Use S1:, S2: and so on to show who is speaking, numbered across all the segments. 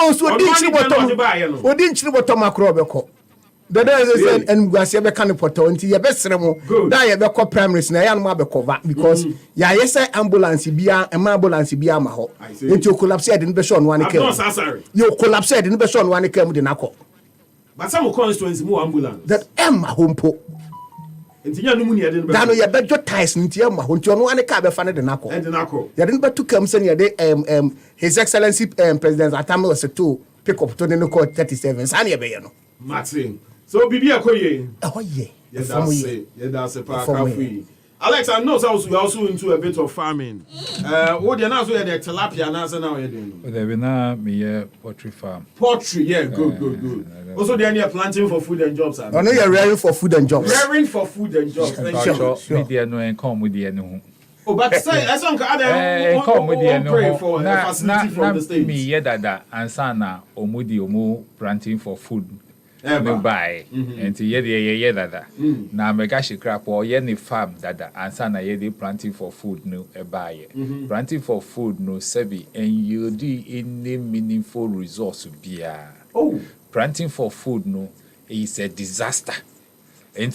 S1: no so odin chiri bottom akro beko the day is and guase be kan poto nti ye be seremo da ye be ko primaries na ya no ma be cover because ya yes ambulance bia ambulance bia ma ho nti o collapse e de be show no one came you collapse e de be show no one came de nako
S2: but some constituency mo ambulance
S1: that emma hompo
S2: ntinya no mu ne de be
S1: da no ye be ties nti emma ho nti ono one ka be fa ne de nako ye de be to come say ye de his excellency president Atami was to pick up to the court 37 san ye be ye no
S2: Martin. So Bibi Akoye.
S1: Oh yeah.
S2: That's a park Kafui. Alex, I know we also into a bit of farming. What you now so the tilapia now now you doing?
S3: There be now me poultry farm.
S2: Poultry, yeah, good. Also there are planting for food and jobs.
S1: I know you're rearing for food and jobs.
S2: Rearing for food and jobs.
S3: Sure. Me there no income with the no.
S2: Oh, but say as some other
S3: come with the
S2: no for a facility from the state.
S3: Me yeah that answer na omudi omo planting for food. Me buy and ye that na mega she crap or ye ni farm that answer na ye planting for food no e buy planting for food no sebi and you do any meaningful resource bia planting for food no is a disaster and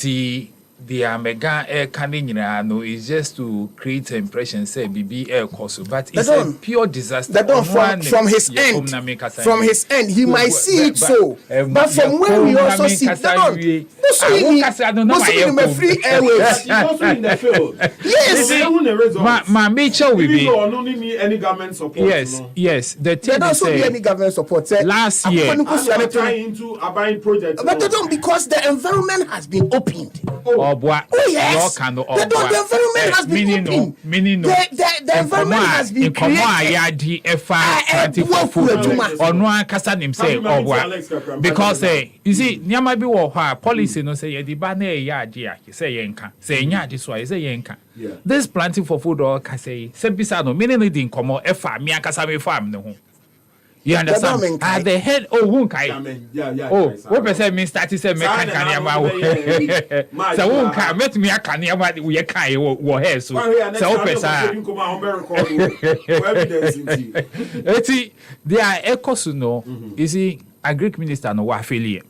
S3: the Amegah air canning no is just to create an impression say BB air course, but it's a pure disaster.
S1: From his end. From his end, he might see it so. But from where we also see that also in the free airways.
S2: Also in the field.
S3: Yes. My major will be
S2: any government support.
S3: Yes. The thing
S1: also be any government support.
S3: Last year,
S2: into a buying project.
S1: But they don't because the environment has been opened.
S3: Yes.
S1: The environment has been opened.
S3: Meaning
S1: the environment has been
S3: created. Because you see, nyama bi wo ha policy no say the ba na ya ade a say yenka say nya ade so say yenka. This planting for food or ka say bisa no meaning no din komo e fa me akasa me farm ne ho. You understand? At the head, won't kai. What person means that is a mechanic. So, won't come met me a caniama, we a kai or hair. So, they are echoes, no. You see, a Greek minister no affiliate.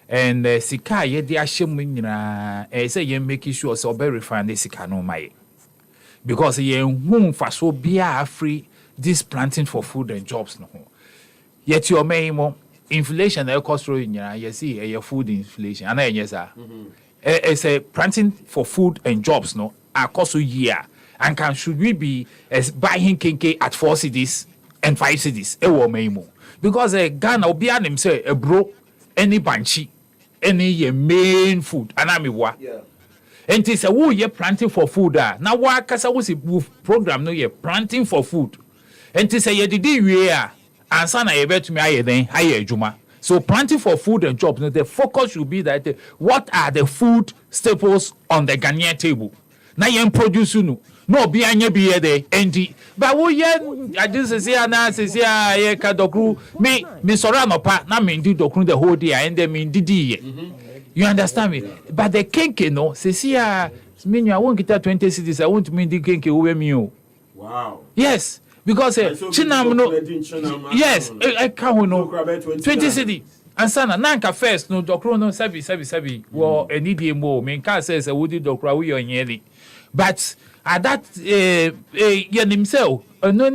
S3: And Sika, ye dear Shimina, say, ye make sure so very fine, the Sika no my. Because ye won't for so be free. This planting for food and jobs no. Yet your main inflation the cost in you see your food inflation. And yes sir. It's a planting for food and jobs no are cost a year. And can should we be as buying kinke at 4 cities and 5 cities? Because a Ghana will be an say a bro any banshee any main food and I'm wa. And it's a woo ye planting for food now what kasa was a program no ye planting for food. And to say you did we are and son I bet me I then higher juma. So planting for food and jobs, the focus should be that what are the food staples on the Ghanaian table? Now you produce no be anya be there and but we I just say na say I kadokru me sorano pa na me do dokru the whole day and then me didi. You understand me? But the kenke no say me I won't get 20 cities I want me the kenke over me.
S2: Wow.
S3: Yes. Because Chinam no yes I can't no 20 city and sana nanka first no dokro no sabi wo enidi mo me can say would dokro we on yeli but at that yen himself no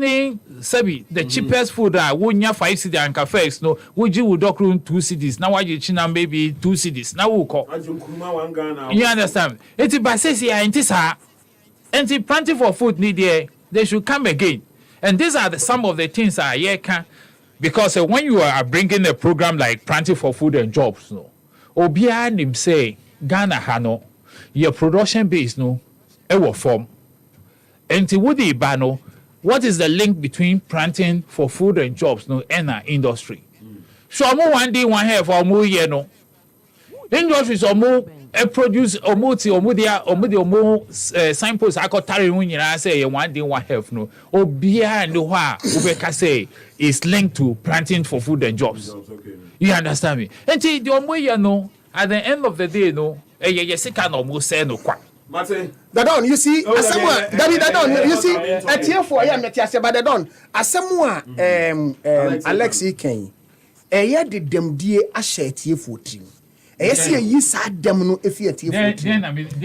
S3: sabi the cheapest food wonya 5 city anka first no would you dokro 2 cities now why you Chinam maybe 2 cities now we call you understand it by says here and planting for food need there they should come again. And these are some of the things because when you are bringing a program like planting for food and jobs, no, Obia nim say Ghana hano, your production base no, ever form. And to woody bano, what is the link between planting for food and jobs no and our industry? So I'm one day one half or more year no. Industries or more produce or signposts I got carry when you say one day one half no or beer no ubeka say is linked to planting for food and jobs. You understand me? And the way you know at the end of the day no sick can almost say no kwa.
S1: Dadon, you see, Dadon, you see, a tier for ya Metias, but Dadon, as someone, Alex Ackuaku, a year did them dear a share tier 14. A see ye sad demon if you tier 14.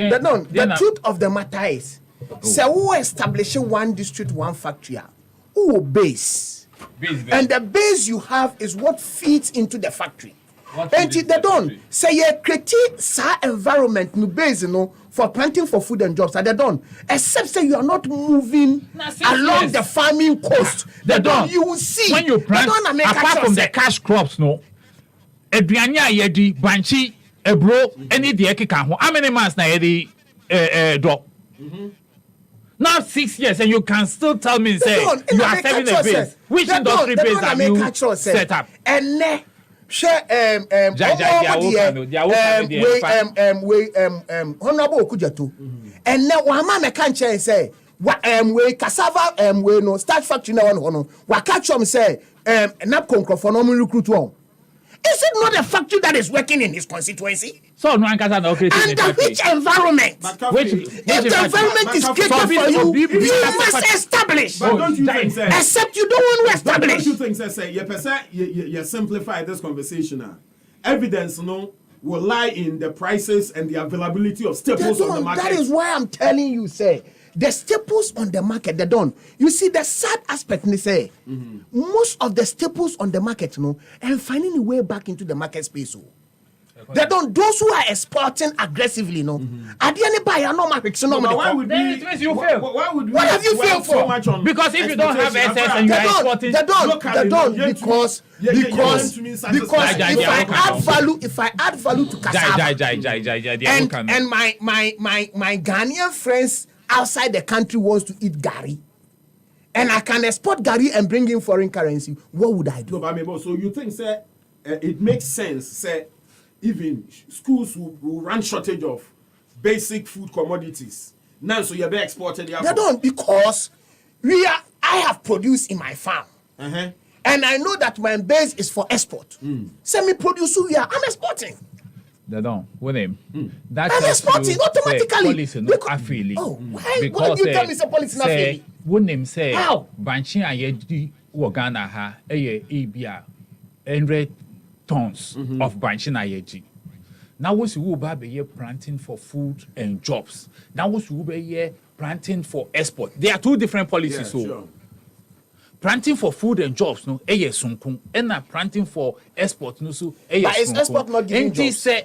S1: Dadon, the truth of the matter is, so who establishing one district, one factory, who base, and the base you have is what feeds into the factory. And they don't say you critique sa environment no base for planting for food and jobs. They don't, except say you are not moving along the farming coast. They don't. You will see
S3: when you plant apart from the cash crops. No, eduanya yedi banchi ebro any the ekeka ho. How many months na yedi drop? Now 6 years and you can still tell me say you are serving a base. Which industry base have you set up?
S1: And share honorable Okujato and now one man can't say we cassava we no start factory now one wa catch him say napcon for no recruit one. Is it not a factory that is working in his constituency?
S3: So no and
S1: which environment?
S3: Which
S1: if the environment is created for you must establish.
S2: But don't you think, sir?
S1: Except you don't want to establish.
S2: Don't you think, sir? You simplify this conversation. Evidence, will lie in the prices and the availability of staples on the market.
S1: That is why I'm telling you, sir. The staples on the market, they don't. You see, the sad aspect, they say, most of the staples on the market, and finding a way back into the market space. They don't. Those who are exporting aggressively, at the end buy no market.
S2: Why would
S3: it means you fail.
S2: What
S1: have you failed for?
S2: So much on
S3: because if you don't have SS and you are exporting,
S1: they don't because if I add value to cassava, and my Ghanaian friends outside the country wants to eat gari, and I can export gari and bring in foreign currency, what would I do?
S2: No, but so you think, sir, it makes sense, sir, even schools will run shortage of basic food commodities. Now, so you're being exported.
S1: They don't, because I have produced in my farm. And I know that my base is for export. Send me produce here, I'm exporting.
S3: They don't. With him.
S1: I'm exporting automatically.
S3: Because
S1: you tell me it's a policy not fairly?
S3: Wouldn't him say,
S1: how?
S3: Banchi ayedi Uganda ha, 100 tons of Banchi ayedi. Now, what's you will be planting for food and jobs? Now, what's you be planting for export? There are two different policies. Sure. Planting for food and jobs, sunkun. And planting for export, no, so
S1: but is export not giving jobs?
S3: Say,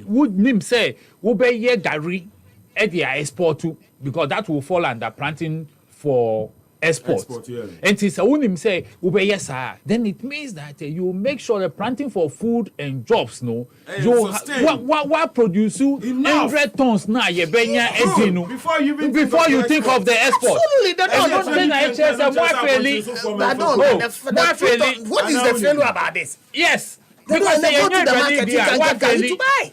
S3: would name say, will be ye gari, export too, because that will fall under planting for export. And it's a woman say, will be yes, sir. Then it means that you make sure the planting for food and jobs, you what produce you 100 tons now, you benya
S2: before you
S3: think of the export.
S1: Absolutely, what is the failure about this?
S3: Yes,
S1: because they go to the market, you can get gari to buy.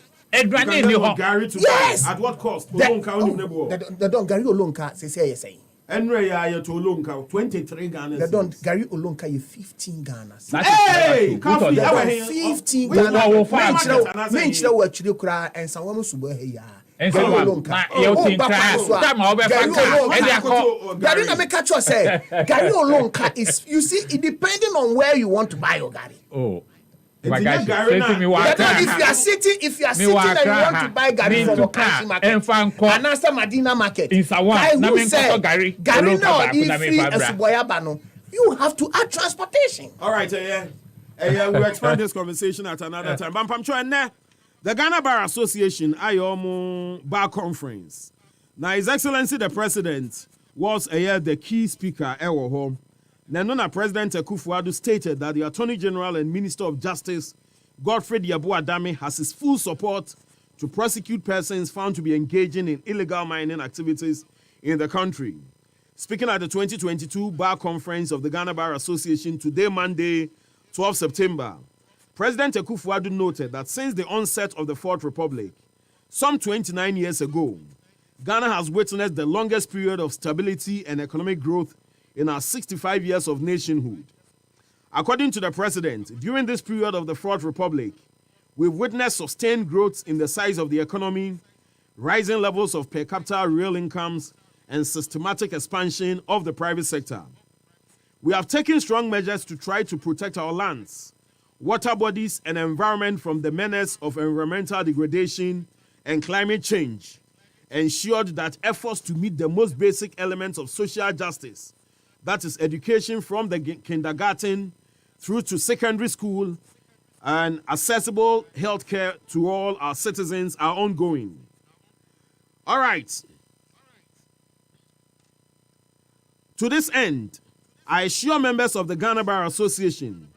S2: Yes. At what cost?
S1: They don't Gary Olonka, say.
S2: Enre to Olonka 23 Ghana.
S1: They don't Gary Olonka you 15 Ghana.
S2: Hey, Kafui
S1: 15 Ghana. Mention what you cry and someone subo here.
S3: And so
S1: Gary Amegah say Gary Olonka is, you see, it depending on where you want to buy your Gary.
S3: Oh.
S1: If you are sitting and you want to buy Gary from a country market, and answer Medina market, you have to add transportation.
S2: All right, we'll expand this conversation at another time. But the Ghana Bar Association, Bar Conference. Now, His Excellency the President was the key speaker at home. Nanona President Akufo-Addo stated that the Attorney General and Minister of Justice, Godfrey Yabo-Adame, has his full support to prosecute persons found to be engaging in illegal mining activities in the country. Speaking at the 2022 Bar Conference of the Ghana Bar Association today, Monday, 12 September, President Akufo-Addo noted that since the onset of the Fourth Republic, some 29 years ago, Ghana has witnessed the longest period of stability and economic growth in our 65 years of nationhood. According to the president, during this period of the Fourth Republic, we've witnessed sustained growth in the size of the economy, rising levels of per capita real incomes, and systematic expansion of the private sector. We have taken strong measures to try to protect our lands, water bodies, and environment from the menace of environmental degradation and climate change, ensured that efforts to meet the most basic elements of social justice, that is education from the kindergarten through to secondary school and accessible healthcare to all our citizens, are ongoing. All right. To this end, I assure members of the Ghana Bar Association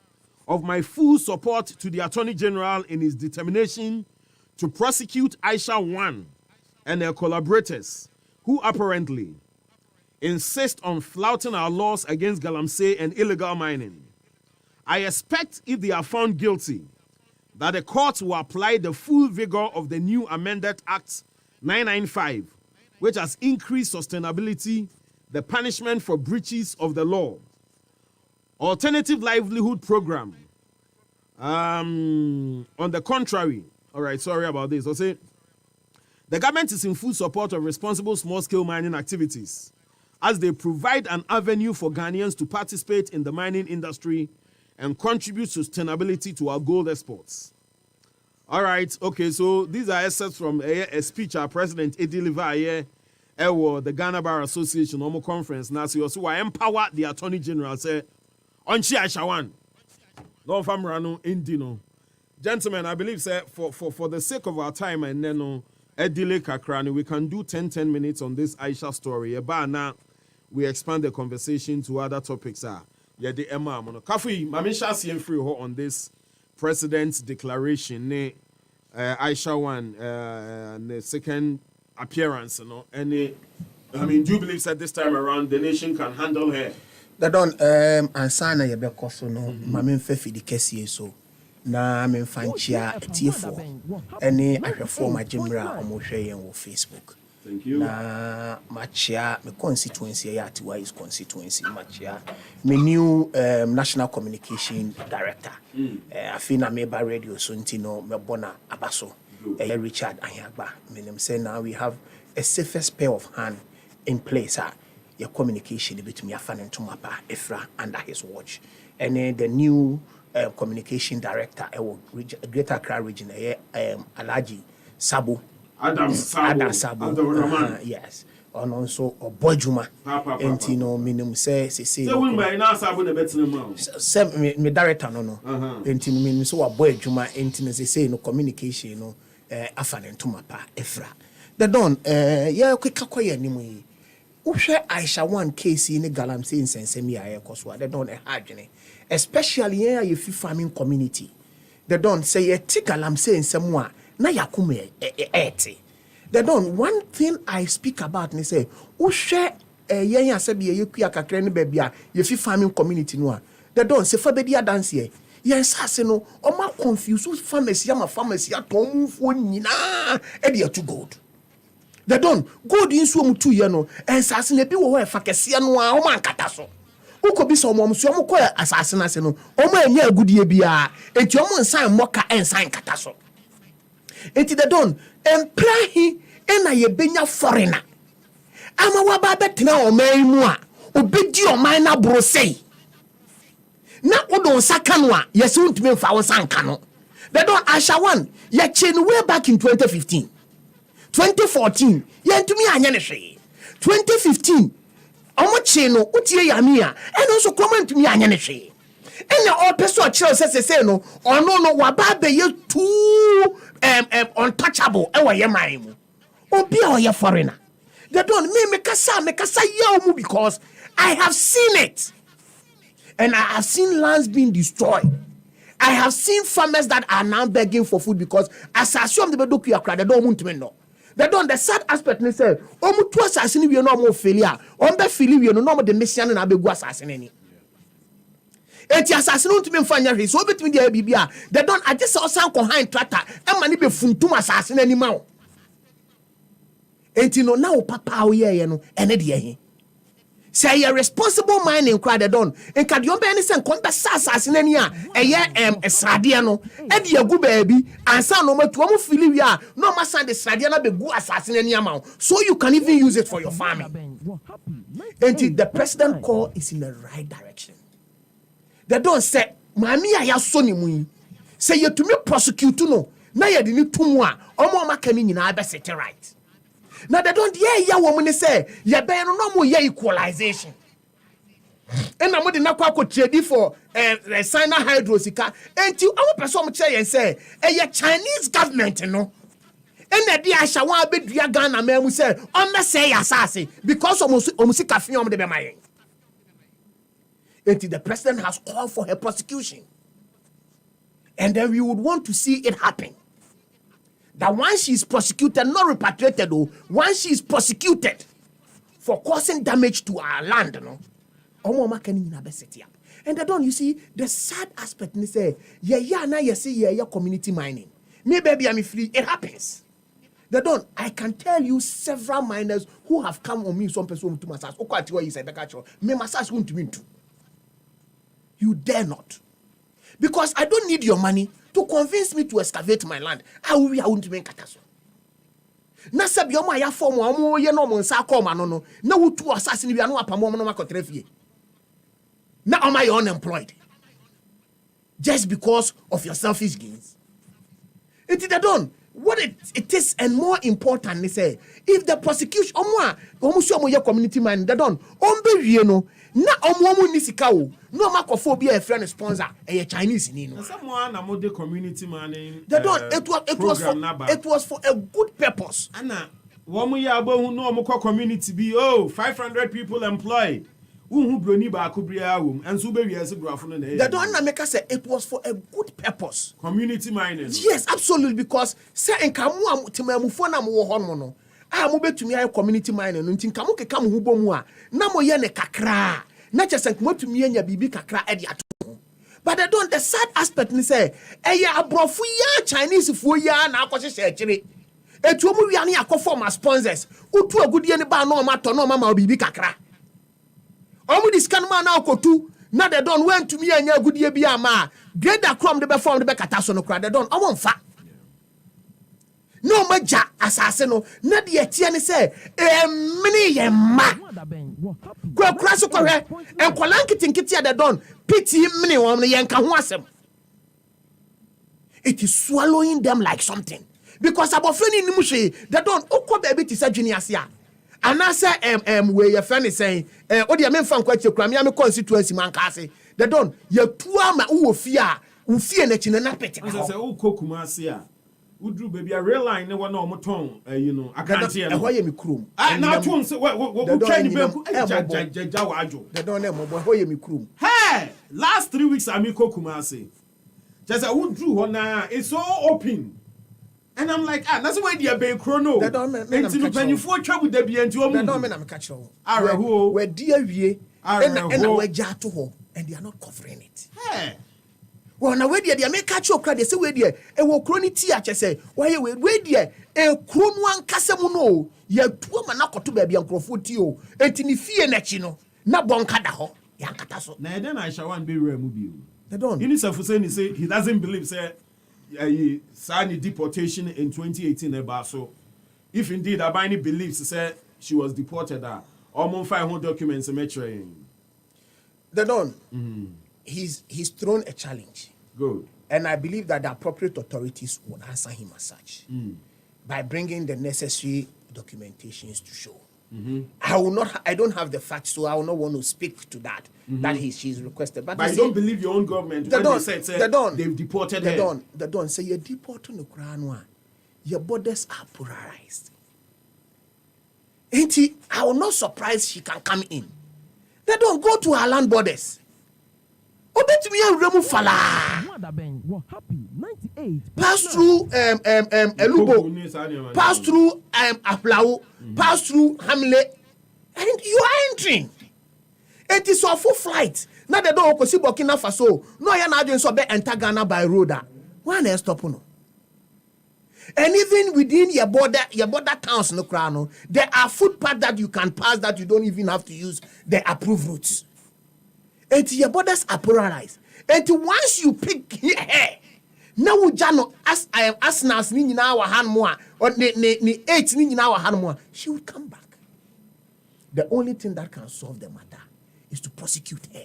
S2: of my full support to the Attorney General in his determination to prosecute Aisha 1 and their collaborators who apparently insist on flouting our laws against galamsey and illegal mining. I expect, if they are found guilty, that the courts will apply the full vigor of the new amended Act 995, which has increased sustainability, the punishment for breaches of the law. Alternative livelihood program. On the contrary, all right, sorry about this. I'll say the government is in full support of responsible small-scale mining activities, as they provide an avenue for Ghanaians to participate in the mining industry and contribute sustainability to our gold exports. All right, okay, so these are excerpts from a speech our President delivered here at the Ghana Bar Association normal conference. Now, so also I empower the Attorney General, say, Onchi Aishawan. No famrano indino. Gentlemen, I believe, sir, for the sake of our time and then delay kakrani, we can do 10 minutes on this Aisha story. But now we expand the conversation to other topics. Yeah, the Emma Mono. Kafui, Mamisha CM free on this President's declaration. Aisha 1, the second appearance, and I mean, do you believe that this time around the nation can handle her?
S1: That don't answer your because no, Mammy Fefi the case so. Na me fanchia etifo any ahwefo majimra omohwe on Facebook.
S2: Thank you.
S1: Na machia me constituency ya Atiwa is constituency machia me new national communication director. Afina meba radio so ntino me bona abaso. Richard Anyagba. Meaning say now we have a safest pair of hand in place. Your communication between your fan and Tumapa Efra under his watch. And the new communication director, Greater Accra region, Alaji Sabo.
S2: Adam Sabo.
S1: Yes. And also Obojuma. And no minimum say
S2: so by now Sabo the better amount.
S1: Me director no. And minimum so Obojuma and say no communication no afan and Tumapa Efra. The don yeah quick kwaye nimu. Ushe Aisha 1 case in the galamsey in Sensemi Ayakoswa, they don't a hard, especially here if you farming community. They don't say a tick galamsey in someone, na yakume eti. They don't one thing I speak about and say, Ushe yenya sebi yukia kakreni bebia, if you farming community noa. They don't say for bedia dance here. Yes, no, or ma confused pharmacy, yama pharmacy, ya tomu for nina, edia to gold. They don't go in swim 2 years no assassin be wo fa kese no a o man kata so ukobi so mom so mo ko assassin ase no o ma nya agudie bia enti o mo nsan moka ensan kata so enti they don't emprahi na ye benya foreigner ama wa ba betena o man mu a obedi o man na bro sei na odon saka no a yesi untime fa wo sanka no they don't Aisha 1 ye chain way back in 2015 2014 yentumi anya ne hwe 2015 omoche no utie yamia eno so kroma ntumi anya ne hwe ene o peso chiro sesese no ono no waba be ye too untouchable e wo ye man mu obi a o ye foreigner they don't me kasa ye mu because I have seen it and I have seen lands being destroyed. I have seen farmers that are now begging for food because as I assume the bedoku akra they don't want to know. They don't the sad aspect they say omu tu assassin we no mo failure on be feel we no the mission na begu assassin ni enti assassin no tumi mfanya hwe so betumi dia bibia they don't I just osan ko hand tractor e ma ni be funtum assassin ani ma o enti no na o papa o ye no ene de he say you're responsible mining crowd don enka de oben se nkombe sasase nani a eye esrade no e de agu baabi ansa no matu am fili wi a no ma sand esrade na begu asase nani ama so you can even use it for your farming. And the president call is in the right direction. They don't say mami a ya so ni mu say you to me prosecute no na ye de ni tumu a omo ma kani nyina be set right. Now they don't ya woman say ya be no mo ya equalization. And I'm not kwa trade for Sina hydrosika. And you our person say say a Chinese government no. And the dia shawa be dua Ghana me say on me say asase because almost Kafui Amegah. Until the president has called for her prosecution. And then we would want to see it happen. That once she is prosecuted, not repatriated, once she is prosecuted for causing damage to our land, no, and they don't, you see, the sad aspect, they say, now you see, community mining. Me baby, I'm free. It happens. They don't. I can tell you several miners who have come on me, some person to massage. You said, me massage won't mean to. You dare not. Because I don't need your money to convince me to excavate my land. I won't make kataso. Na sabi omo aya form omo ye no mo nsa akoma no na wutu assassin wi anu apamo no makotrefie. Na am I unemployed? Just because of your selfish gains. It is done. What it is, and more important, they say, if the prosecution omo ye community man, they done. Ombe wie no na omo nisika o no makophobia a friend sponsor a Chinese ni no.
S2: Someone na mode community man.
S1: They don't. It was for a good purpose.
S2: Anna, womu ya abo no omo community be 500 people employed. Who broni ba akubria wom enso be wiase brafo no na.
S1: They don't na make us say it was for a good purpose.
S2: Community mining.
S1: Yes, absolutely, because say enkamu timamufo na mo wo ho no. Mo betumi ay community mining no ntin kamu keka mo hubo mu a na mo ye ne kakra na chese nko tumi anya bibi kakra e de ato. But they don't. The sad aspect ni say ya abrofu ya Chinese fo ya na akohye akire etu omu wi ane akofo ma sponsors utu agudie ne ba no ma to no ma bibi kakra omu diskan ma na akotu na they don't went to me anya agudie bi ama grade akrom de be form de be kata so no kra they don't omo mfa no maja asase no na de atie ne say mini ye ma kura so kore enkola nkitinkiti ya de don pity mini won ye nka ho asem. It is swallowing them like something because abofeni ni muhwe they don't okọ baby ti sa junior ase a anase we your friend is saying odi ya memfa nkwa che kura me am constituency man ka ase they don't ye tuwa ma wo fia wo fie na chi na pete
S2: ko say wo kokuma ase a udru baby a real line ne wo na omoton akante e
S1: ho ye me krom
S2: na twon se wo twani banku jaja wa ajo
S1: they don't know mo ho ye me krom.
S2: Hey, last 3 weeks I'm kokuma ase just udru ho na it's so open. And I'm like, that's why they are being chrono.
S1: They don't mean
S2: when you for trouble, they be into a
S1: they don't mean I'm catch all. Where dear we and we jar to ho, and they are not covering it.
S2: Hey.
S1: Well, now where they make catch your credit, say where dear, a will chrony tea, say, why where dear, a croon one casamuno, ye two manako to baby uncle Futio, and Tini Fia Netchino, not boncadaho, Yankataso.
S2: Now then I shall one be removed.
S1: They don't.
S2: Unicef say he doesn't believe, say, signed deportation in 2018 about so if indeed Abani believes say she was deported almost 500 documents they
S1: don't. He's thrown a challenge.
S2: Good.
S1: And I believe that the appropriate authorities will answer him as such by bringing the necessary documentations to show. I don't have the facts, so I will not want to speak to that. That she's requested. But
S2: you don't believe your own government when they said they've deported her.
S1: They don't say you're deporting the crown. Your borders are polarized. I will not surprise she can come in. They don't go to her land borders. Obet me and remove fala. Pass through Elubo. Pass through Aplau. Pass through Hamlet. And you are entering. It is a full flight. Now they don't go see Burkina Faso. No, you're not doing so. They enter Ghana by road. Why not stop? No. And even within your border towns, no crown, there are footpaths that you can pass that you don't even have to use the approved routes. And your borders are polarized. And once you pick here, now Jano as I am asnas ni na wa han mo or ni 8 ni na wa han mo, she will come back. The only thing that can solve the matter is to prosecute her.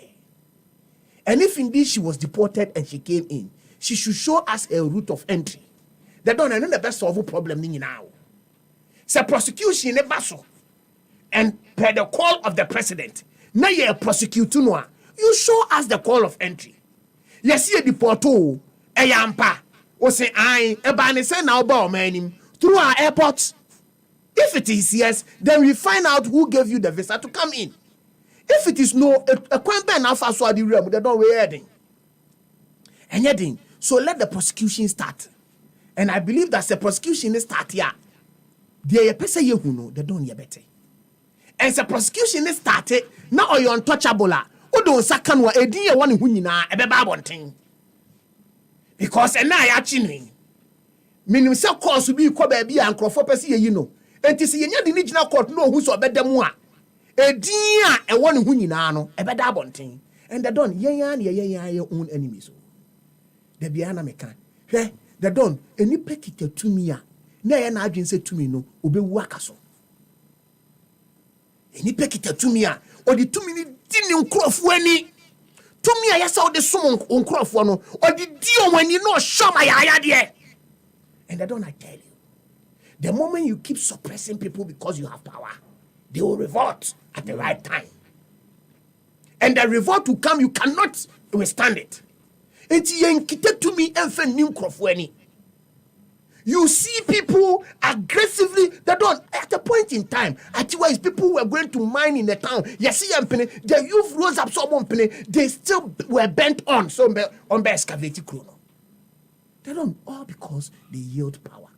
S1: And if indeed she was deported and she came in, she should show us a route of entry. They don't know the best solve the problem now. So prosecution in basso. And per the call of the president, now you prosecute no. You show us the call of entry. You see a deporto, a yampa, or say I, a banner say now bow man through our airports. If it is yes, then we find out who gave you the visa to come in. If it is no, a quampen now fast the realm, they don't wear anything. And yet, so let the prosecution start. And I believe that the prosecution is start here. They are person you know, they don't hear better. And the prosecution is started, now you're untouchable. Odo sakan wa edin ye woni hu nyina ebeba abonten because na ya chini minim se course bi ko ba bi ankrofo pese ye yi no enti se yenya de ni gina court no hu so obedam a edin a e woni hu nyina no ebeda abonten and the don yenya na yenya ye own enemies so de bia na meka hwe the don eni pekita tumi a na ye na adwen se tumi no obewu akaso eni pekita tumi a odi tumi ni dini nkrofo ani tumi a yesa odi som nkrofo no odi di omani no shoma ya de. And I don't tell you, the moment you keep suppressing people because you have power, they will revolt at the right time. And the revolt will come, you cannot withstand it. Enti yenkite tumi enfe ni nkrofo ani. You see people aggressively, they don't, at a point in time, otherwise people were going to mine in the town. You see, the youth rose up so they still were bent on the excavating chrono. They don't, all because they yield power.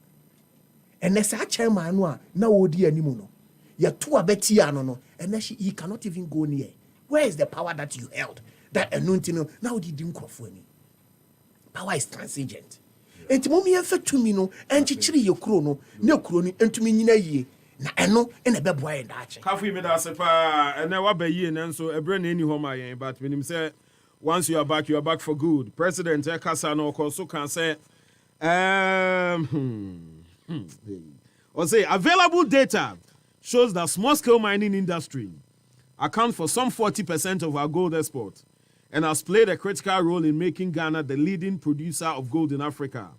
S1: And there's a chairman now odi anymore. You're too abeti no, and then he cannot even go near. Where is the power that you held? That anointing now they didn't call for any. Power is transigent. Enti momi enfe tumi no enchichiri ye kuro no ne kuro ni entumi nyina yie na eno ene beboa ye daache
S2: Kafui Amegah sepa ene wa ba yie nenso ebre na eni ho ma yen but minim say once you are back for good. President Ekasa no also can say or say available data shows that small scale mining industry accounts for some 40% of our gold export and has played a critical role in making Ghana the leading producer of gold in Africa.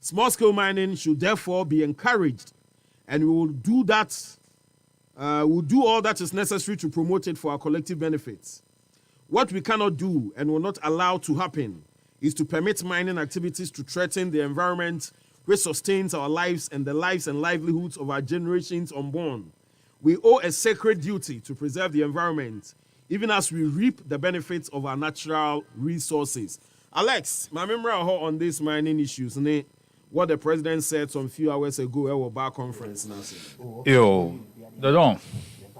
S2: Small-scale mining should therefore be encouraged, and we will do that. We'll do all that is necessary to promote it for our collective benefits. What we cannot do and will not allow to happen is to permit mining activities to threaten the environment which sustains our lives and the lives and livelihoods of our generations unborn. We owe a sacred duty to preserve the environment, even as we reap the benefits of our natural resources. Alex, my memory on these mining issues, what the president said some few hours ago at our bar conference.
S3: Yo, don't.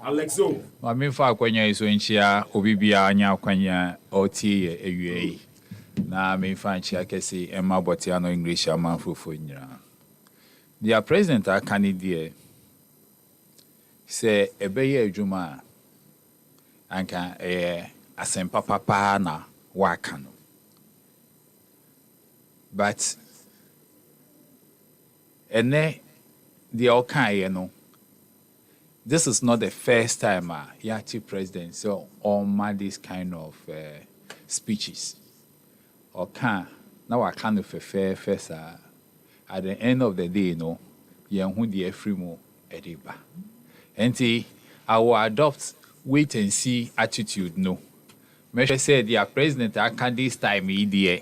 S2: Alex,
S3: my main fact when you so in chia, Obibia, Anya, Quanya, OT, AUA. Na me fan chia kesi Emma Botiano English, a man for their president, our candidate, say a bay Juma. Anka asempa papa na wakano. But ene the okay no. This is not the first time Yati president so all this kind of speeches. Or can now I kind of fair first at the end of the day no yen hu the free mo ediba. Enti I will adopt wait and see attitude no. Mesha said their president I can this time idea.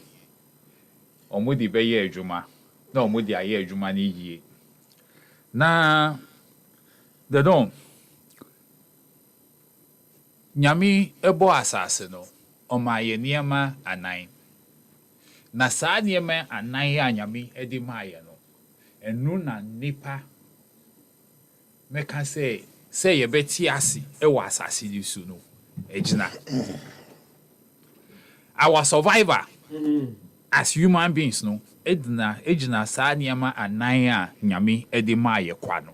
S3: Omudi beye juma. No omudi aye juma ni ye. Na the don. Nyami ebo asase no. Omaye niema anan. Na saa niema anan ya nyami edi maye no. Enu na nipa meka say ye beti asi e wa asase di su no ejina our survivor as human beings no ejina saa niema anan a nyame edi ma ye kwa no.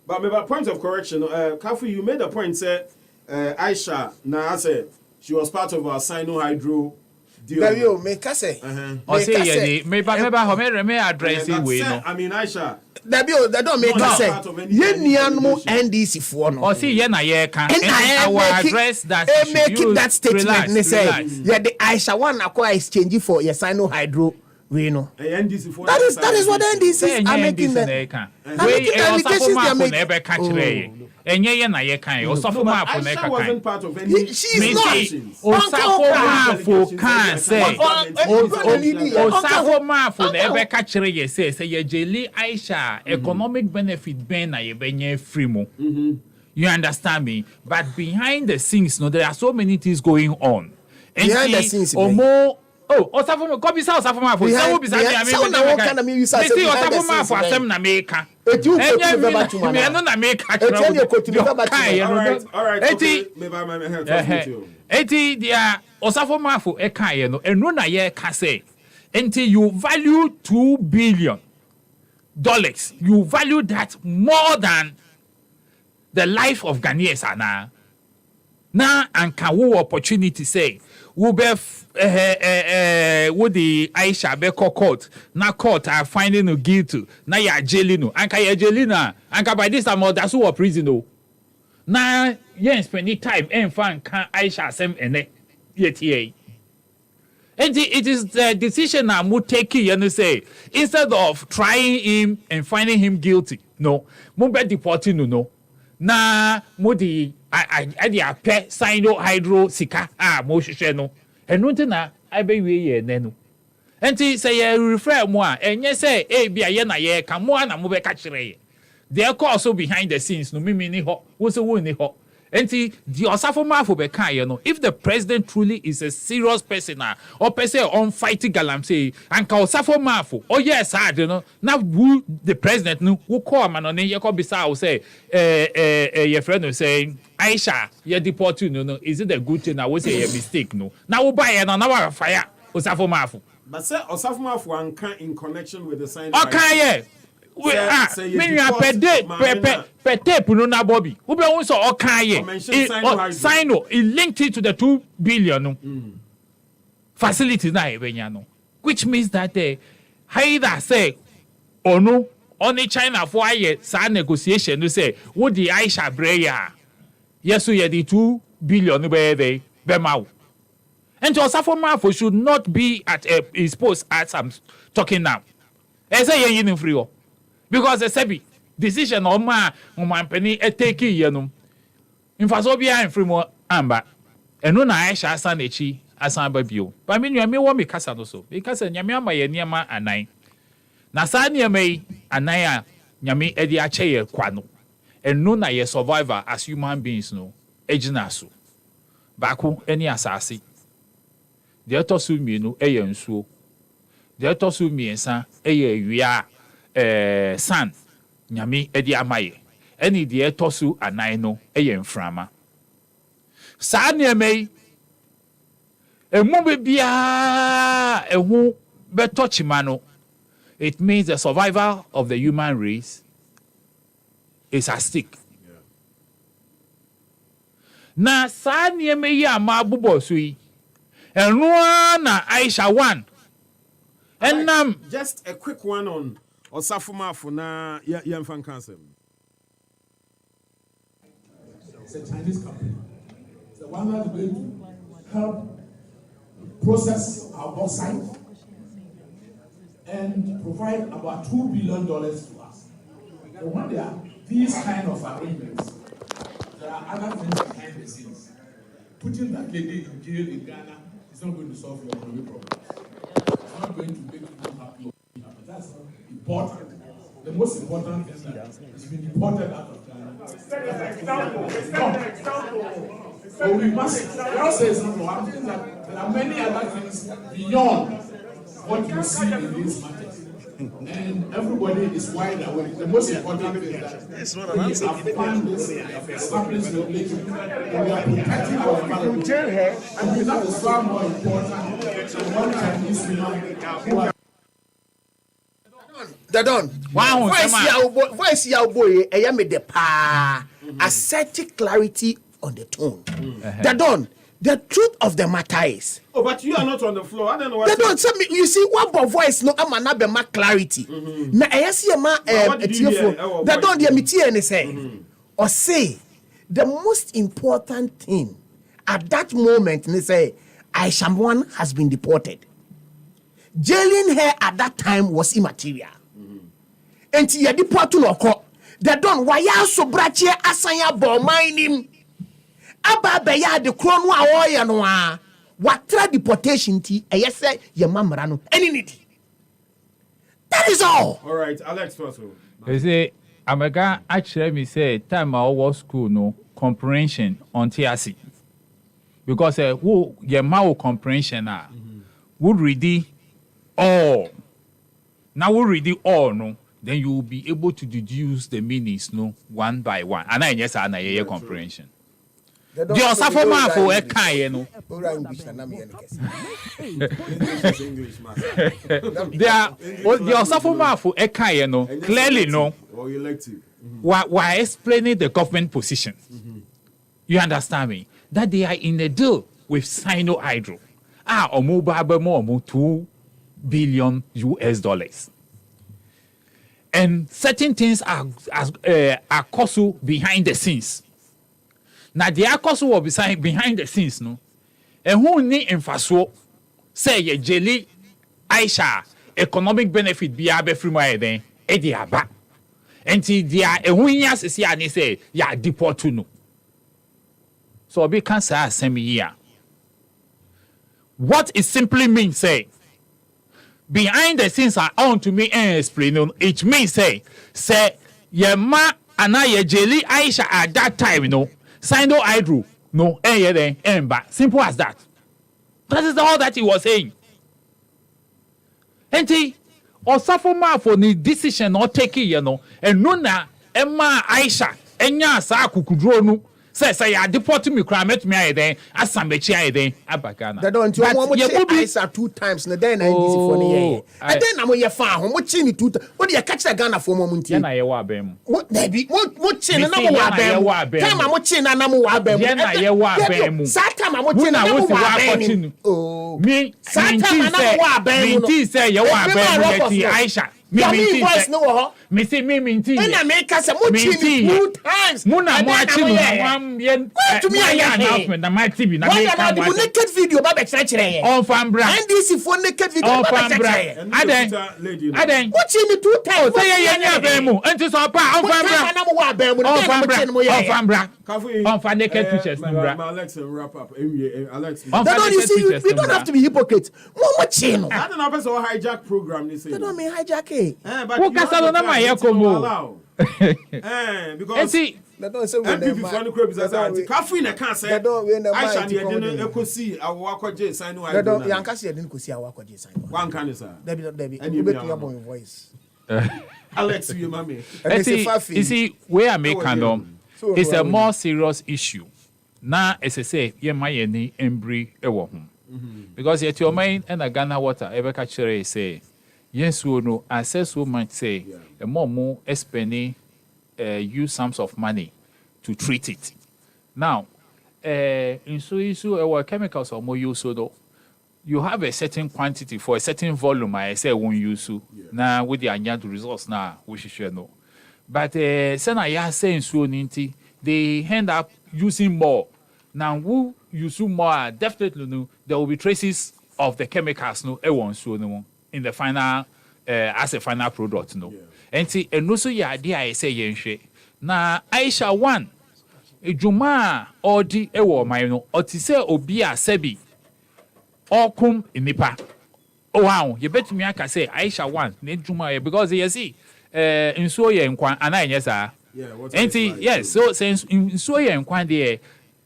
S2: But maybe a point of correction, Kafui, you made a point, say Aisha, I said she was part of our Sino-Hydro deal.
S1: There you make us say.
S3: Or say, maybe address it way.
S2: I mean, Aisha.
S1: That don't make us say. Ye nianmo NDC for no.
S3: Or see, ye na ye can. Our address that
S1: making that statement. They say, yeah, the Aisha one acquire exchange for your Sino-Hydro. We know.
S2: NDC for
S1: that is what NDC are making.
S3: Enye na ye kan osofo ma for na
S2: wasn't part of any.
S1: She's not.
S3: Osofo ma for kan say osofo ma for na ebe ka kire ye say ye jeli Aisha economic benefit ben na ye benye free mo. You understand me? But behind the scenes no, there are so many things going on.
S1: Behind the scenes
S3: osafo ko bi sa osafo ma for say wo bi sa me you say osafo ma for asem na me ka.
S2: All right.
S3: Eti dia osafo mafo ekaye no enu na ye ka say until you value $2 billion, you value that more than the life of Ghanaians ana. Na anka wo opportunity say wo be would the Aisha be court na court are finding no guilty na ya jailing no anka ya jailing na anka by this time that's who prison no na yen spend time and fan can Aisha sem ene yet and it is the decision na mu take you say instead of trying him and finding him guilty no mu be deporting no na mu di I dia pe Sino-Hydro sika mo hwehwe no enu ntina abewie ye nenu enti say ye refer mo a enye say bia ye na ye ka mo na mo be ka kire ye there also behind the scenes no mimi ni ho wo so wo ni ho enti the osafo mafo be kan ye no if the president truly is a serious person or person on fighting galam say anka osafo mafo yes hard no na who the president no who call man on ye ko bisa o say your friend no say Aisha, you deport you no. Is it a good thing? I would say a mistake no. Now we buy it and now fire. Osafo Mafu.
S2: But say Osafo Mafu can in connection with the sign.
S3: Okay, yeah. We mean you per tape no na Bobby. We be also okay. Sign no. It linked it to the 2 billion facility na ebenyano. Which means that either say or no only China for a sa negotiation to say would the Aisha breya. Yes, so the 2 billion be mau. And Osafo Mafo should not be at his post as I'm talking now. I say yen free because the sebi decision on my penny take yenum. In Fasobia and free more amba. And no Aisha Sanechi as I'm babio. But I mean you may want me casa so because Yamiama Yama and nine. Nasania may anaya Yami Edia Chair Quano. And no na ye survivor as human beings no ejinaso baako any asase de etosu mienu eye nsuo de etosu miensa eye awia san nyame edi amaye eni de etosu anan no eye mframa saa ne mai emu bebia ehu beto chimano it means the survival of the human race is at stake. Yeah. Na sa nieme yi ama bubo so yi. Enu na Aisha 1. Enam
S2: just a quick one on Osafo Mafo na yemfan cancel.
S4: It's a Chinese company. It's the one that's going to help process our bauxite and provide about $2 billion to us. So when there are these kind of arrangements, there are other things behind the scenes. Putting that lady in jail in Ghana is not going to solve your economic problems. It's not going to make people happy. That's important. The most important thing that is being imported out of Ghana. So we must say something. I'm that there are many other things beyond what you see in these matters. And everybody is wide awake. The most important thing is that we have planned this, established regulation, and we are protecting our environment. And that is far more important than one Chinese woman who are
S1: Dadon, voice ya boy, I am the pa. Assertive clarity on the tone. Dadon, the truth of the matter is.
S2: Oh, but you are not on the floor. I don't know what.
S1: Dadon, so you see, one more voice no, I'm not be ma clarity. Na I see ma Dadon, the amity and say, or say, the most important thing at that moment, they say, Aisha one has been deported. Jailing her at that time was immaterial. And she had deported to Loko. The don waya so brache asanya bo mining. Aba beya the crown wa oya no a. Watra deportation ti e yese ye mamra no. Any need. That is all.
S2: All right, Alex first.
S3: You see, Amegah actually me say time I was school no comprehension on TRC. Because who ye ma comprehension would read all. Now we read all no. Then you will be able to deduce the meanings no one by one. And I yes and I comprehension. The Osafo for a kind no.
S2: English man.
S3: They are the Osafo for a kind no clearly no.
S2: Or elective.
S3: Why explaining the government position? You understand me? That they are in a deal with Sino Hydro. Omo 2 billion US. And certain things are cost behind the scenes. Now the cost will be behind the scenes, no. And who need infraso say ye jelly Aisha economic benefit be abe free my then edi aba. And dia ehunyas is ya ni say ya deport no. So be can say asem here. What it simply means say behind the scenes are on to me and explain. It means say ye ma ana ye jelly Aisha at that time, you know. Signed no hydro, no simple as that. That is all that he was saying. And he or suffer more for the decision not taking, you know, and nona Emma Aisha enya sa kukudro no. Say I deport me cry met me then as some chair then abagana.
S1: They don't Aisha 2 times na then NDC for the and then I'm your farm what chin 2 times. What do you catch a Ghana for moment?
S3: Na ye wa bem.
S1: What chin and I'm wa bem. Time I'm chin and I'm wa bem.
S3: Na ye wa bem.
S1: Satam I'm chin and I'm wa bem. Oh.
S3: Me
S1: Satam and I'm wa bem.
S3: Me say ye wa bem Aisha. Me
S1: voice no
S3: me say me minti.
S1: And I make us a much 2 times.
S3: Muna mo achi no yen
S1: to me
S3: announcement na my TV na
S1: make am the naked video ba be chire
S3: on fambra
S1: NDC for naked video ba be chire
S3: aden
S1: what you 2 times
S3: say ye nya ba mu enti so pa on fambra
S1: na mo wa ba mu
S3: on fambra
S2: Kafui
S3: on fa naked pictures fambra
S2: Alex wrap up Alex
S1: don't you see we don't have to be hypocrites mo chino
S2: I don't know person hijack program they say
S1: they don't mean hijack
S2: but
S3: kasalo na my komo
S2: because NPP for the crib is Kafui na can say Aisha ne dey no ekosi awakwaje sign no I don't
S1: yankasi dey kosi awakwaje sign
S2: one can sir
S1: Debbie you make your voice
S2: Alex you mama
S3: you see where I make it's a more serious issue na as I say ye ma ye ni embri ewo ho because yet your mind and a Ghana water ever catch say yes we no access so much say a more spending use sums of money to treat it now in so our chemicals are more use so you have a certain quantity for a certain volume I say won't use now with the anyad results now we should know but sen I saying so ninty they end up using more now who use more definitely no there will be traces of the chemicals no so no in the final as a final product no and see and also your idea I say yenhwe na Aisha 1 ejuma odi ewo man no oti say obi a sebi okum inipa oh wow you bet me aka say Aisha 1 na ejuma because you see nso ye nkwan ana enye sa and see yes so since nso ye nkwan there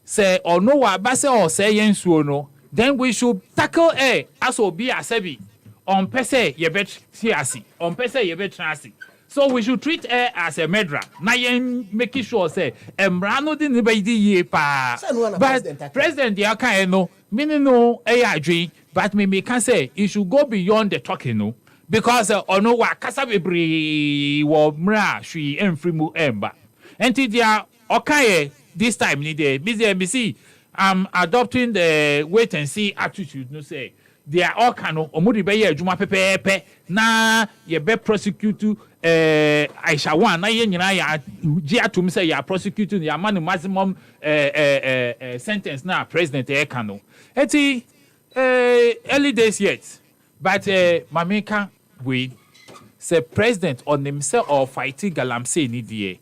S3: say or no wa ba say or say ye nsuo no then we should tackle as obi a sebi on pese ye bet tiasi, on pese ye bet trasi. So we should treat her as a murderer. Na yen making sure say embrano di nibadi ye pa. But president ya kan no, meaning no adwin, but me can say it should go beyond the talking no. Because ono wa kasa bebre wo mra hwi emfri mu emba. Enti dia okaye this time ni dey busy I'm adopting the wait and see attitude no say they are all kind of omudi be ye adwuma pepepe na ye be prosecute Aisha one na ye nyina ya gi atum say ya prosecuting ya man maximum sentence na president e kan no. Enti early days yet but mameka we say president on himself or fighting galamsey ni die.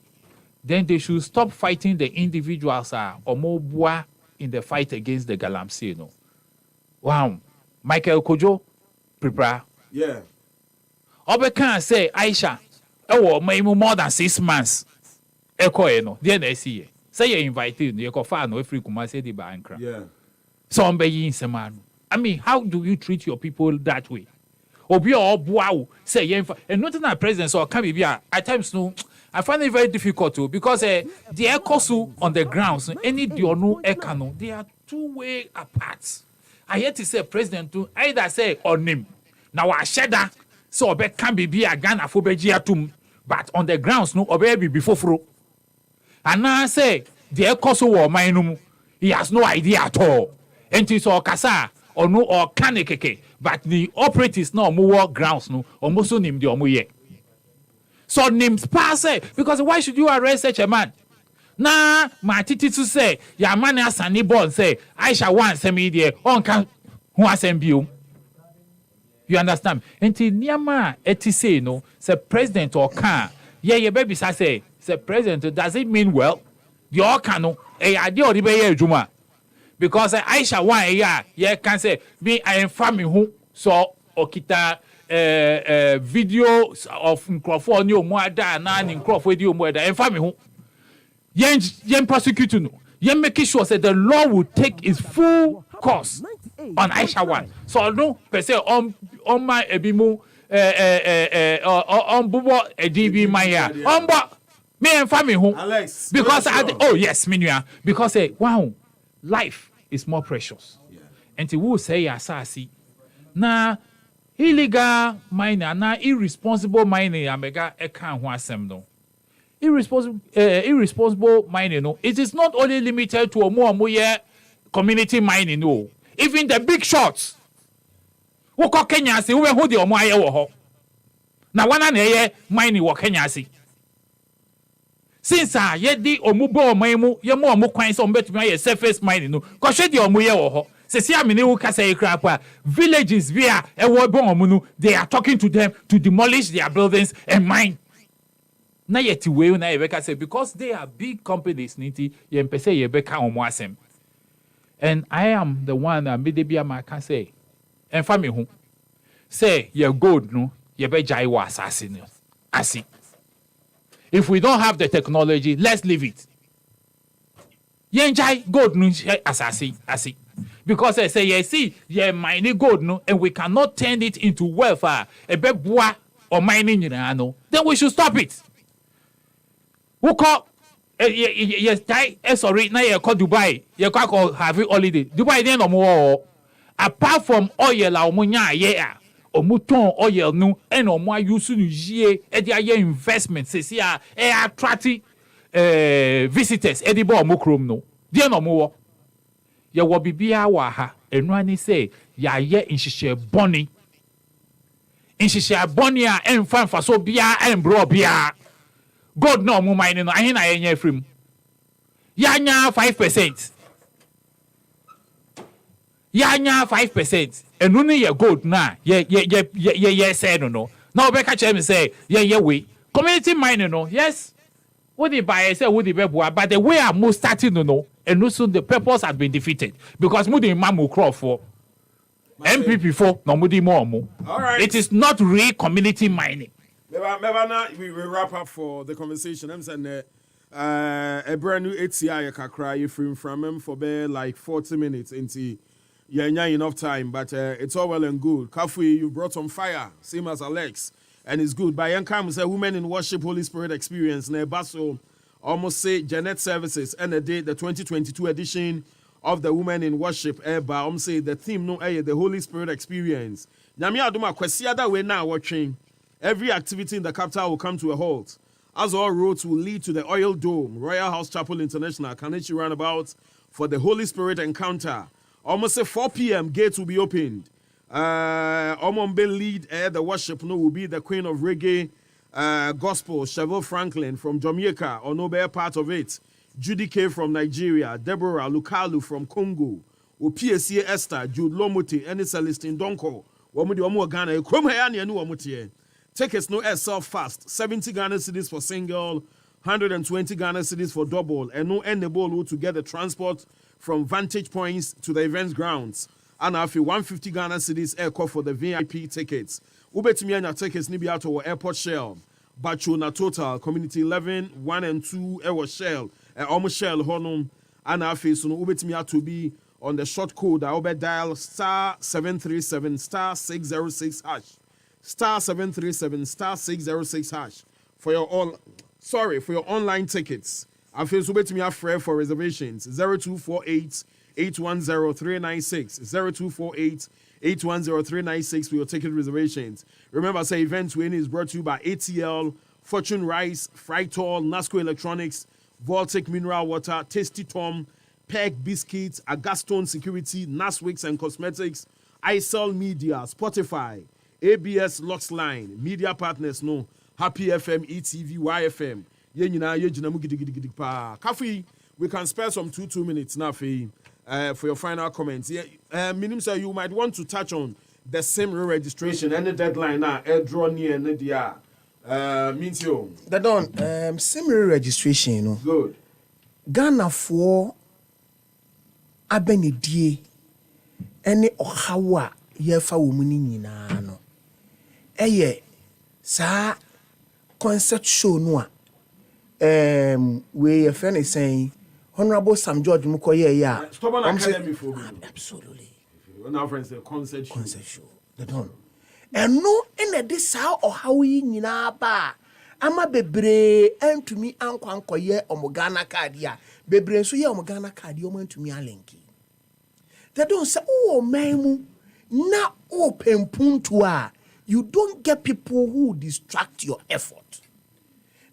S3: Then they should stop fighting the individuals or more in the fight against the galamsey no. Wow. Michael Kojo prepare.
S2: Yeah.
S3: Obeka say Aisha maybe more than 6 months. Eko no. The NDC. Say you invited you go far no free Kumasi di ba ankra.
S2: Yeah.
S3: So in semanu. I mean, how do you treat your people that way? Obi or wow say and not in our presence or can be at times no I find it very difficult to because the echoes on the grounds any no ekano they are two-way apart. I yet to say president to either say on him now I shedda so obe can be a Ghana for bejiatum but on the grounds no obe be before fro and now say the echoes or minum he has no idea at all and it's all kasa or no or kanekeke but the operatives no more grounds no almost so name the omuye. So names pass because why should you arrest such a man? Nah, my titi to say ya man as a neighbor say Aisha want send me there on can who has you. You understand? Until Niama eti say no, say president or can yeah baby say president does it mean well? The all can no idea or the juma. Because Aisha one yeah can say me I am family who so okita video of Nkrofo ni omo ada na ni Nkrofo di omo ada en family who yen prosecute no yen make sure say the law will take its full course on Aisha one so no per se on my ebimu on bubo edibi maya on bo me en family who
S2: Alex
S3: because oh yes minua because wow life is more precious. Yeah. And we will say asasi. Na illegal mining na irresponsible mining Amegah ekan ho asem no. Irresponsible mining no. It is not only limited to omo community mining no. Even the big shots. Wo ko Kenya se we hu de omo aye wo ho. Na wana na ye mining wo Kenya se. Since ye di omubo omamu ye mo omu kwan so mbetumi ye surface mining no ko hwe di omu ye wo ho se si amene wo kasa ye krapa villages where e wo bo omu no they are talking to them to demolish their buildings and mine na yeti we na ye beka say because they are big companies niti ye mpese ye beka omu asem and I am the one that made be am can say and family hu say ye gold no ye be jai wa asase no asi. If we don't have the technology, let's leave it. Yenjai gold no asasi. Because I say, see, mining gold no, and we cannot turn it into wealth. A beboa or mining, then we should stop it. Who call? Yes, sorry, now you call Dubai. You call have it holiday. Dubai then no more. Apart from oil, la omunya yeah. Omuton oil no and omo use no yie e dia ye investment se si attract visitors e di bo omo krom no dia no mo wo ye wo bibia wa ha enu ani say ya ye nhihye boni a emfa so bia embro bia god no omo mine no ahe na ye nya afrim ya nya 5%. Yanya 5%. And only your gold na yeah say no. Now be catch him say yeah we community mining no yes. What the buyer say what the beboa but the way I'm most starting no and also the purpose has been defeated because mudi mamu crop for NPP for no mudi more.
S2: All right.
S3: It is not real community mining.
S2: We wrap up for the conversation. I'm saying a brand new HCI kakra you from him for like 40 minutes into enough time, but it's all well and good. Kafui, you brought some fire, same as Alex, and it's good. By young time, say Women in Worship Holy Spirit Experience, ne baso almost say Janet Services, and the 2022 edition of the Women in Worship. Almost say the theme no the Holy Spirit Experience. Nyami aduma kwesi other way now watching. Every activity in the capital will come to a halt, as all roads will lead to the Oil Dome, Royal House Chapel International, Kanechi Roundabout, for the Holy Spirit encounter. Almost at 4 p.m., gates will be opened. Omombe lead the worship will be the Queen of Reggae Gospel, Chevelle Franklin from Jamaica, Onobe part of it. Judy K from Nigeria, Deborah Lukalu from Congo, PSC Esther, Jude Lomuti, and Celestine Donko. Womudi Omo Ghana, Kromhayani and Womutie. Tickets no sell fast. 70 Ghana cedis for single, 120 Ghana cedis for double, and no enable to get the transport from Vantage Points to the events grounds. And after 150 Ghana cedis aircraft for the VIP tickets. Ubetimianya tickets nibi out of Airport Shell, Bacho na Total, Community 11, 1 and 2, Air Shell, almost Shell Honum, and after so Ubetimia to be on the short code. I will dial star 737 star 606 hash. Star 737 star 606 hash for your online tickets. I feel so to me afraid for reservations 0248 810 396 0248 810 396 for your ticket reservations. Remember, say events winning is brought to you by ATL, Fortune Rice, Frytol, Nasco Electronics, Voltic Mineral Water, Tasty Tom, Peg Biscuits, Agastone Security, Naswix and Cosmetics, iSell Media, Spotify, ABS Lux Line, media partners no, Happy FM, ETV, YFM. Kafui, we can spare some 2 minutes now for your final comments. Minim sir, you might want to touch on the same registration and the deadline now. Draw near Nadia. Means you.
S1: The don same registration, you know.
S2: Good.
S1: Ghana for abenedie any ohawa yefa womuni nyina no. Sa concert show no a we friend is saying Honorable Sam George Mukoye ya absolutely
S2: when our friends say concert
S1: show the don and no in this how or how we nyina ba ama bebre antumi ankoye omogana card ya bebre nso ye omogana card yo antumi alenki they don't say oh memu na open punto a you don't get people who distract your effort.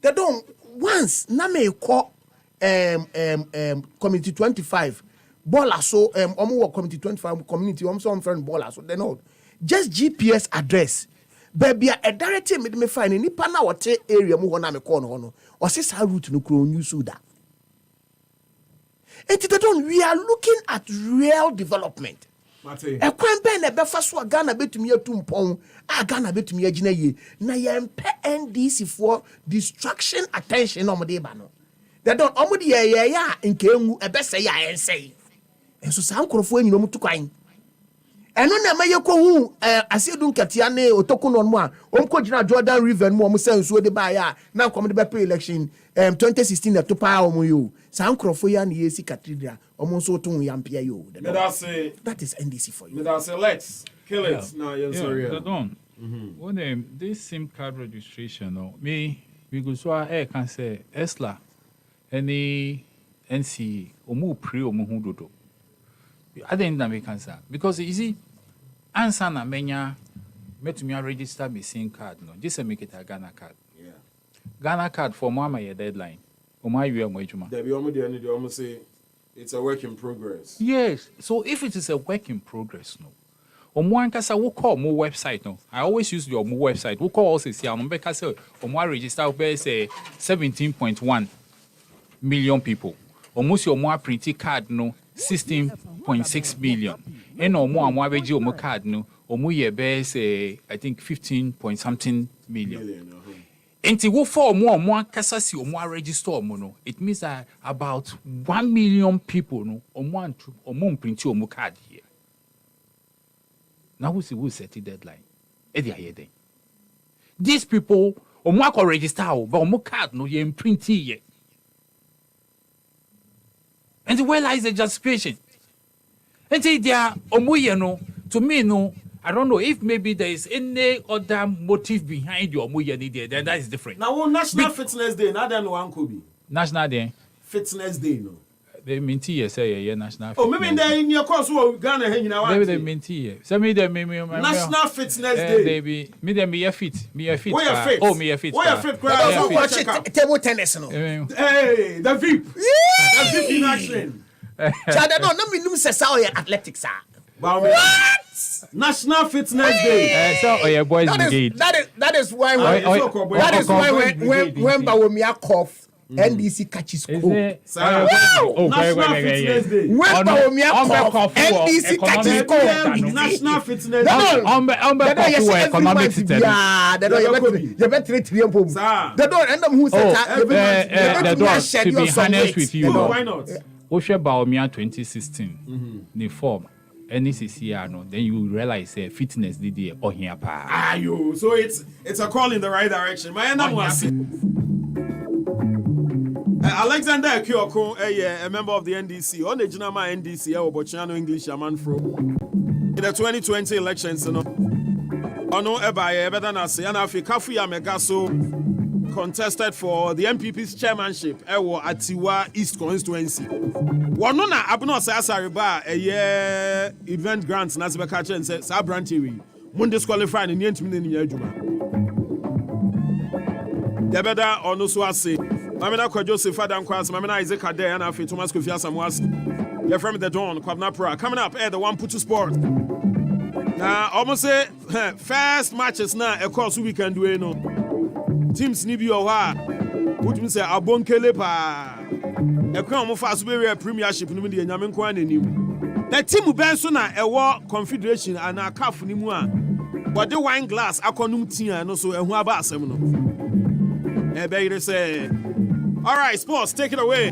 S1: They don't once na me call community 25 baller so omo community 25 community some friend baller so they know just GPS address baby a direct me find any na what area mu na me call no or say sa route no kro use that. And they don't we are looking at real development. E kwan ben e befa so Ghana betumi atumpon Ghana betumi agina ye na ye mpe NDC for distraction attention no de ba no they don't omudi ye ya nke enwu e be say ya ensei enso sa nkorofo anyino mutu kwan eno na maye ko hu asiedu nkatia ne otoko no mo a omko gina Jordan River mo mo senso de ba ya na nkom de be pre election 2016 na to pa omo yo sa nkorofo ya na yesi cathedral omo so to hu yampia yo that is NDC for you.
S2: Let's kill it now. Sorry.
S3: When this SIM card registration we go so can say ESLA any NC omo pre omo hu dodo I didn't na make answer because you see answer na menya metumi register me SIM card no just make it a Ghana card. Ghana card for my deadline.
S2: There be almost say it's a work in progress.
S3: Yes. So if it is a work in progress, no. Omuankasa will call more website no. I always use your more website. We call also see omuankasa omwa register be say 17.1 million people. Almost your more printed card no 16.6 million. And omwa beji omu card no omu ye be say I think 15 point something million. Enti wo for more kasa si omo register omo no it means that about 1 million people no omo print omo card here now who set the deadline e dey here then these people omo akọ register but omo card no ye print here and where lies the justification And say there omoye no to me no I don't know if maybe there is any other motive behind your omoye there, then that is different.
S2: Now National Fitness Day, not then one could be.
S3: National Day.
S2: Fitness Day no.
S3: They mean tea say national.
S2: Oh, maybe in your course we Ghana hanging out.
S3: Maybe they mean tea. So me they me
S2: National Fitness Day.
S3: Baby, me they me fit.
S2: Where you fit?
S3: Oh, me fit.
S2: Where you fit? Watch
S1: table tennis no.
S2: Hey, the VIP. The VIP in action.
S1: Chada no me num say say athletics ah.
S2: What? National Fitness Day.
S3: So your boys brigade.
S1: That is why when Bawumia cough NDC catches cold.
S2: National Fitness Day.
S1: When Bawumia cough NDC catches cold.
S2: National Fitness Day.
S3: Economic system.
S1: Yeah, that you better treat him. The door and them who said
S3: the door to be honest with you.
S2: Why not?
S3: Oshe Bawumia 2016 the form NCC no then you realize fitness did the ohia pa.
S2: So it's a call in the right direction. My name was Alexander Ackuaku, a member of the NDC. On the Jinama NDC, Bochano English man fro. In the 2020 elections, no. Ono Ebaye better than say, and Kafui Amegah so contested for the NPP's chairmanship. Atiwa East constituency. One no na abno say asariba event grants na zebeka chen say sa branchery. Mun disqualify ni ntimi ni adwuma. Debeda ono so ase. Mamina kwa Joseph Adam Kwas, Mamina Isaac Ade, and Afi Thomas Kofi Asamoah. You're from the Dawn, Kwabna Pro. Coming up, the one put to sport. Now, almost say first matches now, of course, we can do it. No teams need you or what you say, Abonkele pa. A crown of fast barrier premiership in the Yaman Kwan in you. The team of Bensona, a war confederation, and a calf nimua. But the wine glass, a conum tia, and also a Huaba Semino. Everybody say. All right, sports, take it away.